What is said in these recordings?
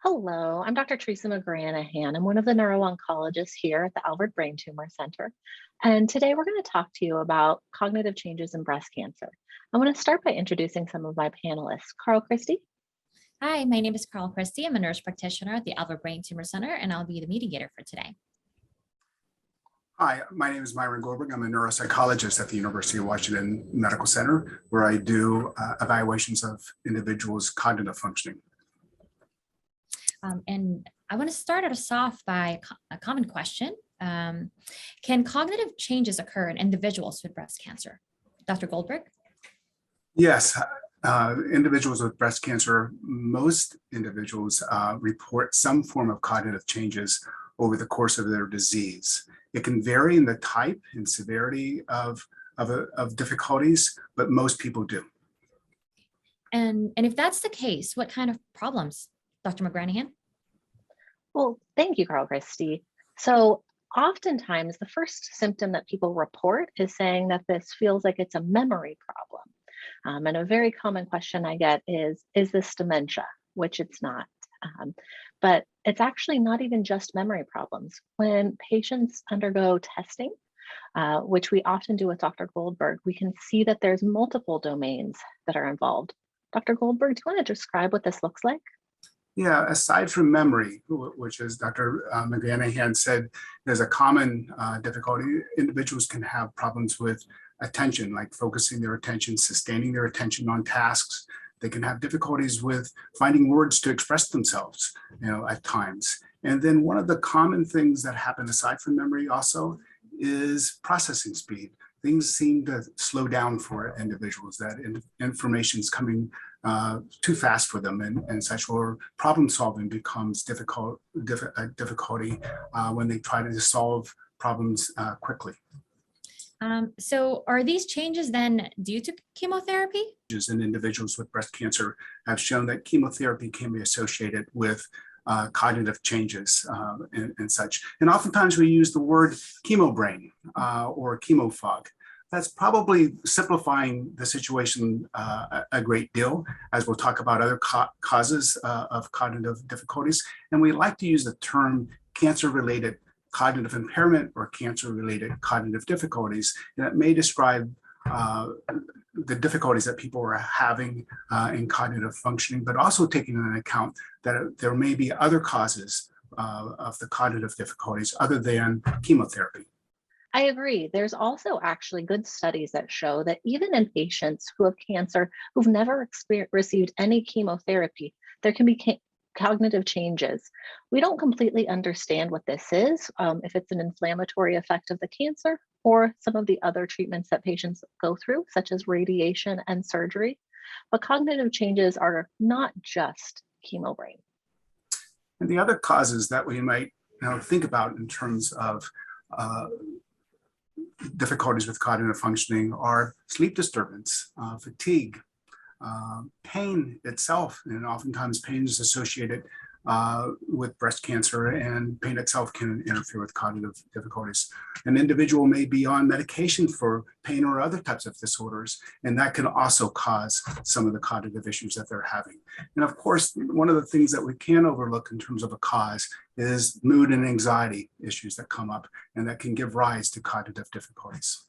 Hello, I'm Dr. Teresa McGranahan. I'm one of the neuro-oncologists here at the Albert Brain Tumor Center. And today we're going to talk to you about cognitive changes in breast cancer. I want to start by introducing some of my panelists. Carl Christie. Hi, my name is Carl Christie. I'm a nurse practitioner at the Albert Brain Tumor Center, and I'll be the mediator for today. Hi, my name is Myron Goldberg. I'm a neuropsychologist at the University of Washington Medical Center, where I do evaluations of individuals' cognitive functioning. And I want to start us off by a common question. Can cognitive changes occur in individuals with breast cancer? Dr. Goldberg? Yes, individuals with breast cancer, most individuals report some form of cognitive changes over the course of their disease. It can vary in the type and severity of difficulties, but most people do. And if that's the case, what kind of problems, Dr. McGranahan? Well, thank you, Carl Christie. So oftentimes the first symptom that people report is saying that this feels like it's a memory problem. And a very common question I get is this dementia? Which it's not. But it's actually not even just memory problems. When patients undergo testing, which we often do with Dr. Goldberg, we can see that there's multiple domains that are involved. Dr. Goldberg, do you want to describe what this looks like? Yeah, aside from memory, which as Dr. McGranahan said, there's a common difficulty. Individuals can have problems with attention, like focusing their attention, sustaining their attention on tasks. They can have difficulties with finding words to express themselves, at times. And then one of the common things that happen aside from memory also is processing speed. Things seem to slow down for individuals, that information is coming too fast for them and such, or problem solving becomes difficulty when they try to solve problems quickly. So are these changes then due to chemotherapy? In individuals with breast cancer have shown that chemotherapy can be associated with cognitive changes and such. And oftentimes we use the word chemo brain or chemo fog. That's probably simplifying the situation a great deal, as we'll talk about other causes of cognitive difficulties. And we like to use the term cancer-related cognitive impairment or cancer-related cognitive difficulties, and it may describe the difficulties that people are having in cognitive functioning, but also taking into account that there may be other causes of the cognitive difficulties other than chemotherapy. I agree. There's also actually good studies that show that even in patients who have cancer who've never received any chemotherapy, there can be cognitive changes. We don't completely understand what this is, if it's an inflammatory effect of the cancer or some of the other treatments that patients go through, such as radiation and surgery. But cognitive changes are not just chemo brain. And the other causes that we might think about in terms of difficulties with cognitive functioning are sleep disturbance, fatigue, pain itself, and oftentimes pain is associated with breast cancer, and pain itself can interfere with cognitive difficulties. An individual may be on medication for pain or other types of disorders, and that can also cause some of the cognitive issues that they're having. And of course, one of the things that we can overlook in terms of a cause is mood and anxiety issues that come up and that can give rise to cognitive difficulties.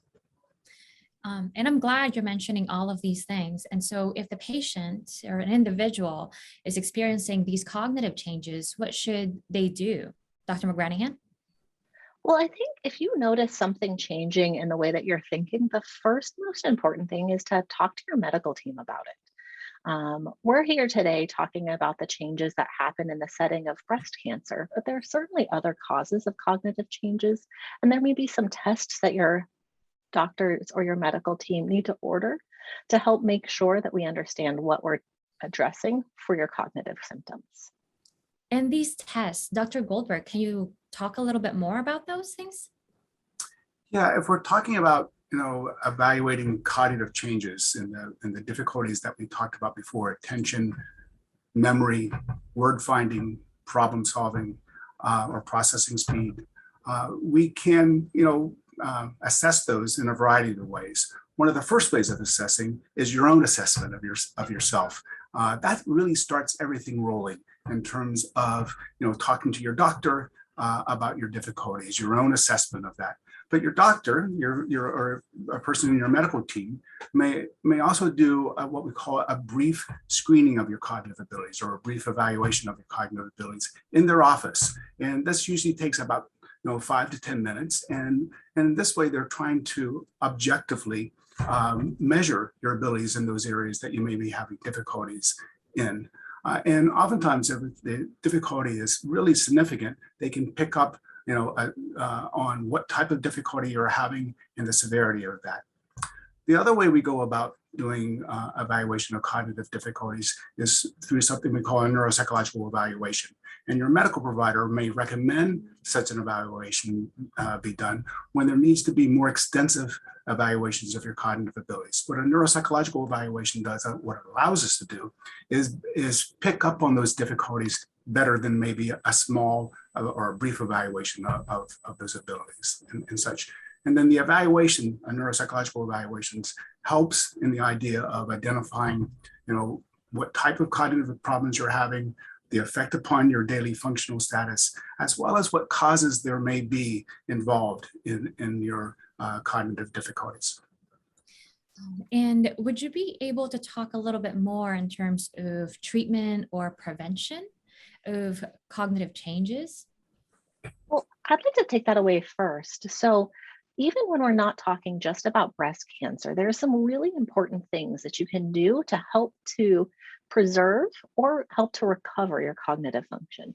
And I'm glad you're mentioning all of these things. And so if the patient or an individual is experiencing these cognitive changes, what should they do? Dr. McGranahan? Well, I think if you notice something changing in the way that you're thinking, the first most important thing is to talk to your medical team about it. We're here today talking about the changes that happen in the setting of breast cancer, but there are certainly other causes of cognitive changes, and there may be some tests that your doctors or your medical team need to order to help make sure that we understand what we're addressing for your cognitive symptoms. And these tests, Dr. Goldberg, can you talk a little bit more about those things? Yeah, if we're talking about evaluating cognitive changes and the difficulties that we talked about before, attention, memory, word finding, problem solving, or processing speed, we can assess those in a variety of ways. One of the first ways of assessing is your own assessment of yourself. That really starts everything rolling. in terms of, talking to your doctor about your difficulties, your own assessment of that. But your doctor, or a person in your medical team may also do what we call a brief screening of your cognitive abilities, or a brief evaluation of your cognitive abilities in their office. And this usually takes about 5 to 10 minutes. And this way they're trying to objectively measure your abilities in those areas that you may be having difficulties in. And oftentimes, if the difficulty is really significant, they can pick up on what type of difficulty you're having and the severity of that. The other way we go about doing evaluation of cognitive difficulties is through something we call a neuropsychological evaluation. And your medical provider may recommend such an evaluation be done when there needs to be more extensive evaluations of your cognitive abilities. What a neuropsychological evaluation does, what it allows us to do, is pick up on those difficulties better than maybe a small or a brief evaluation of those abilities and such. And then the evaluation, neuropsychological evaluations, helps in the idea of identifying, what type of cognitive problems you're having, the effect upon your daily functional status, as well as what causes there may be involved in your cognitive difficulties. And would you be able to talk a little bit more in terms of treatment or prevention of cognitive changes? Well, I'd like to take that away first. So even when we're not talking just about breast cancer, there are some really important things that you can do to help to preserve or help to recover your cognitive function.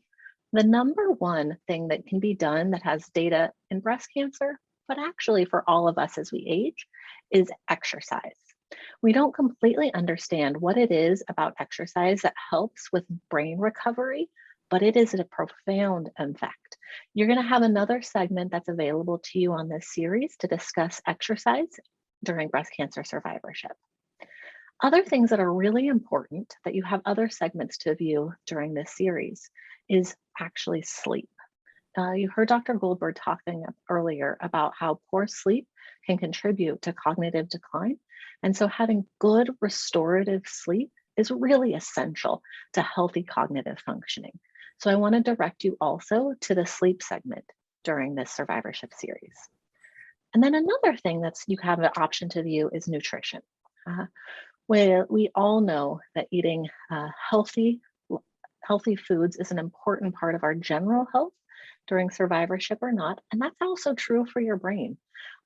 The number one thing that can be done that has data in breast cancer, but actually for all of us as we age, is exercise. We don't completely understand what it is about exercise that helps with brain recovery, but it is a profound effect. You're going to have another segment that's available to you on this series to discuss exercise during breast cancer survivorship. Other things that are really important that you have other segments to view during this series is actually sleep. You heard Dr. Goldberg talking earlier about how poor sleep can contribute to cognitive decline. And so having good restorative sleep is really essential to healthy cognitive functioning. So I want to direct you also to the sleep segment during this survivorship series. And then another thing that's you have an option to view is nutrition. Where we all know that eating healthy foods is an important part of our general health during survivorship or not. And that's also true for your brain.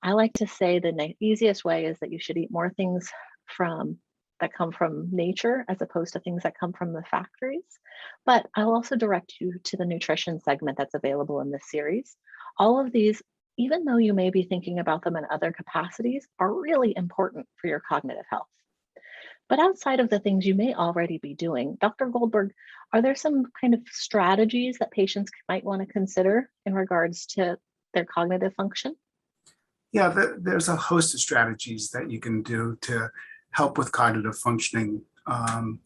I like to say the easiest way is that you should eat more things that come from nature as opposed to things that come from the factories. But I'll also direct you to the nutrition segment that's available in this series. All of these, even though you may be thinking about them in other capacities, are really important for your cognitive health. But outside of the things you may already be doing, Dr. Goldberg, are there some kind of strategies that patients might want to consider in regards to their cognitive function? Yeah, there's a host of strategies that you can do to help with cognitive functioning. And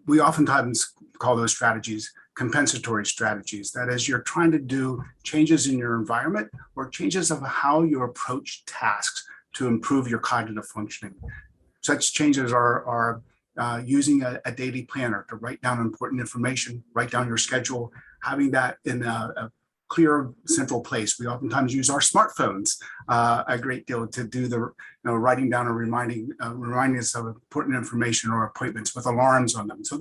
we oftentimes call those strategies compensatory strategies. That is, you're trying to do changes in your environment or changes of how you approach tasks to improve your cognitive functioning. Such changes are using a daily planner to write down important information, write down your schedule, having that in a clear central place. We oftentimes use our smartphones a great deal to do the writing down or reminding us of important information or appointments with alarms on them. So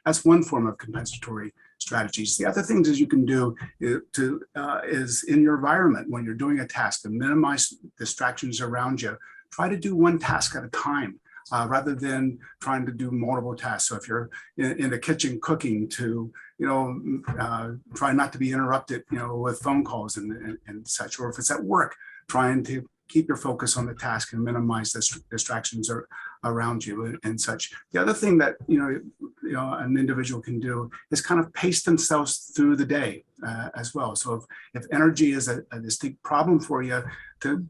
that's one form of compensatory strategies. The other things that you can do is in your environment when you're doing a task to minimize distractions around you. Try to do one task at a time rather than trying to do multiple tasks. So if you're in the kitchen cooking, to try not to be interrupted, with phone calls and such. Or if it's at work, trying to keep your focus on the task and minimize the distractions around you and such. The other thing that an individual can do is kind of pace themselves through the day as well. So if energy is a distinct problem for you, to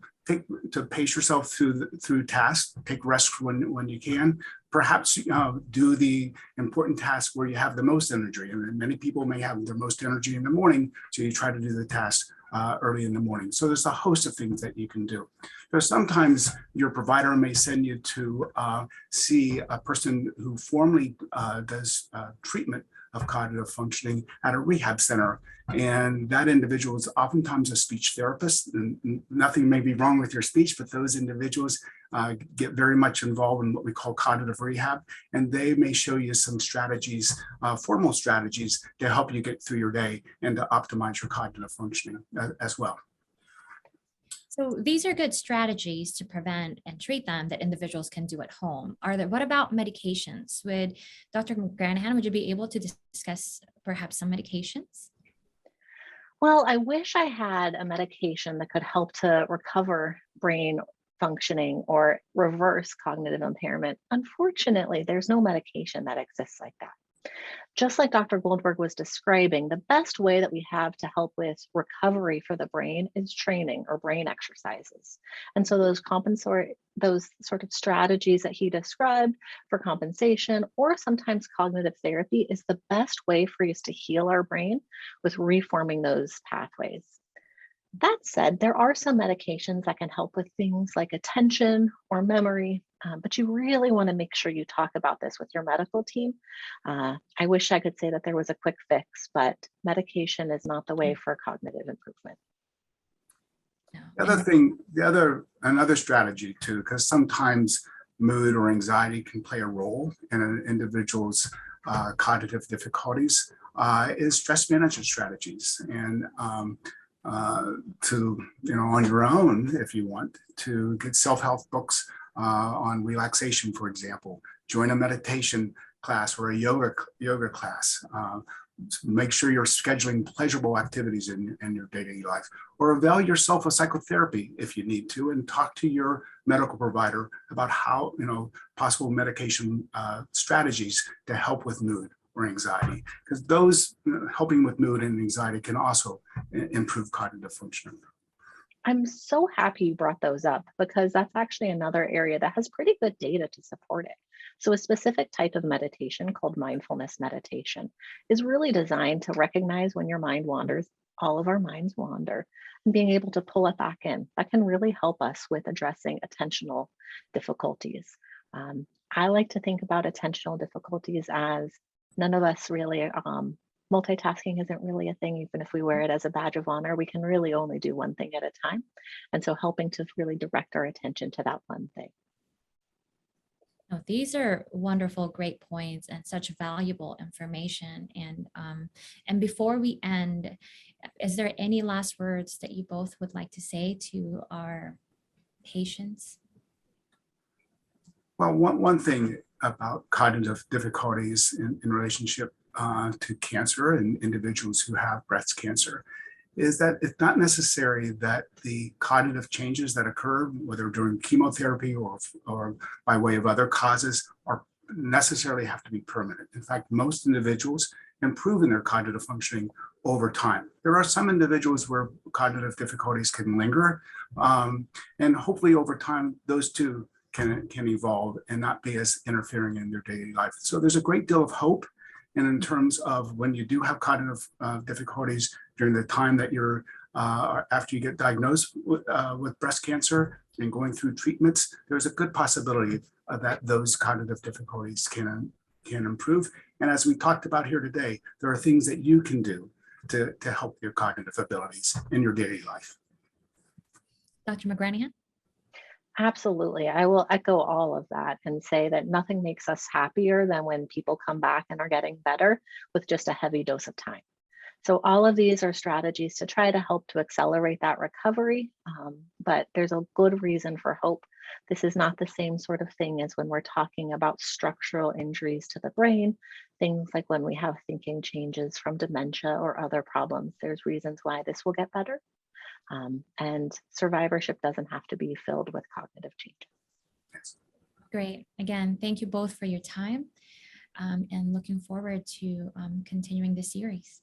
pace yourself through tasks, take rest when you can. Perhaps do the important tasks where you have the most energy. And many people may have the most energy in the morning, so you try to do the tasks early in the morning. So there's a host of things that you can do. There's sometimes your provider may send you to see a person who formally does treatment of cognitive functioning at a rehab center. And that individual is oftentimes a speech therapist. And nothing may be wrong with your speech, but those individuals get very much involved in what we call cognitive rehab. And they may show you some strategies, formal strategies to help you get through your day and to optimize your cognitive functioning as well. So these are good strategies to prevent and treat them that individuals can do at home. What about medications? Would Dr. McGranahan, would you be able to discuss perhaps some medications? Well, I wish I had a medication that could help to recover brain functioning or reverse cognitive impairment. Unfortunately, there's no medication that exists like that. Just like Dr. Goldberg was describing, the best way that we have to help with recovery for the brain is training or brain exercises. And so those sort of strategies that he described for compensation or sometimes cognitive therapy is the best way for us to heal our brain with reforming those pathways. That said, there are some medications that can help with things like attention or memory, but you really want to make sure you talk about this with your medical team. I wish I could say that there was a quick fix, but medication is not the way for cognitive improvement. Another strategy too, because sometimes mood or anxiety can play a role in an individual's cognitive difficulties, is stress management strategies. And on your own, if you want, to get self-help books on relaxation, for example, join a meditation class or a yoga class. Make sure you're scheduling pleasurable activities in your daily life, or avail yourself of psychotherapy if you need to, and talk to your medical provider about how, possible medication strategies to help with mood or anxiety, because those helping with mood and anxiety can also improve cognitive functioning. I'm so happy you brought those up because that's actually another area that has pretty good data to support it. So a specific type of meditation called mindfulness meditation is really designed to recognize when your mind wanders. All of our minds wander, and being able to pull it back in. That can really help us with addressing attentional difficulties. I like to think about attentional difficulties as none of us really, multitasking isn't really a thing. Even if we wear it as a badge of honor, we can really only do one thing at a time. And so helping to really direct our attention to that one thing. Oh, these are wonderful, great points and such valuable information. And before we end, is there any last words that you both would like to say to our patients? Well, one thing about cognitive difficulties in relationship to cancer and individuals who have breast cancer is that it's not necessary that the cognitive changes that occur, whether during chemotherapy or by way of other causes, are necessarily have to be permanent. In fact, most individuals improve in their cognitive functioning over time. There are some individuals where cognitive difficulties can linger, and hopefully over time, those two can evolve and not be as interfering in their daily life. So there's a great deal of hope. And in terms of when you do have cognitive difficulties during the time that you're after you get diagnosed with breast cancer and going through treatments, there's a good possibility that those cognitive difficulties can improve. And as we talked about here today, there are things that you can do to help your cognitive abilities in your daily life. Dr. McGranahan? Absolutely. I will echo all of that and say that nothing makes us happier than when people come back and are getting better with just a heavy dose of time. So all of these are strategies to try to help to accelerate that recovery, but there's a good reason for hope. This is not the same sort of thing as when we're talking about structural injuries to the brain, things like when we have thinking changes from dementia or other problems. There's reasons why this will get better. And survivorship doesn't have to be filled with cognitive changes. Great. Again, thank you both for your time, and looking forward to continuing the series.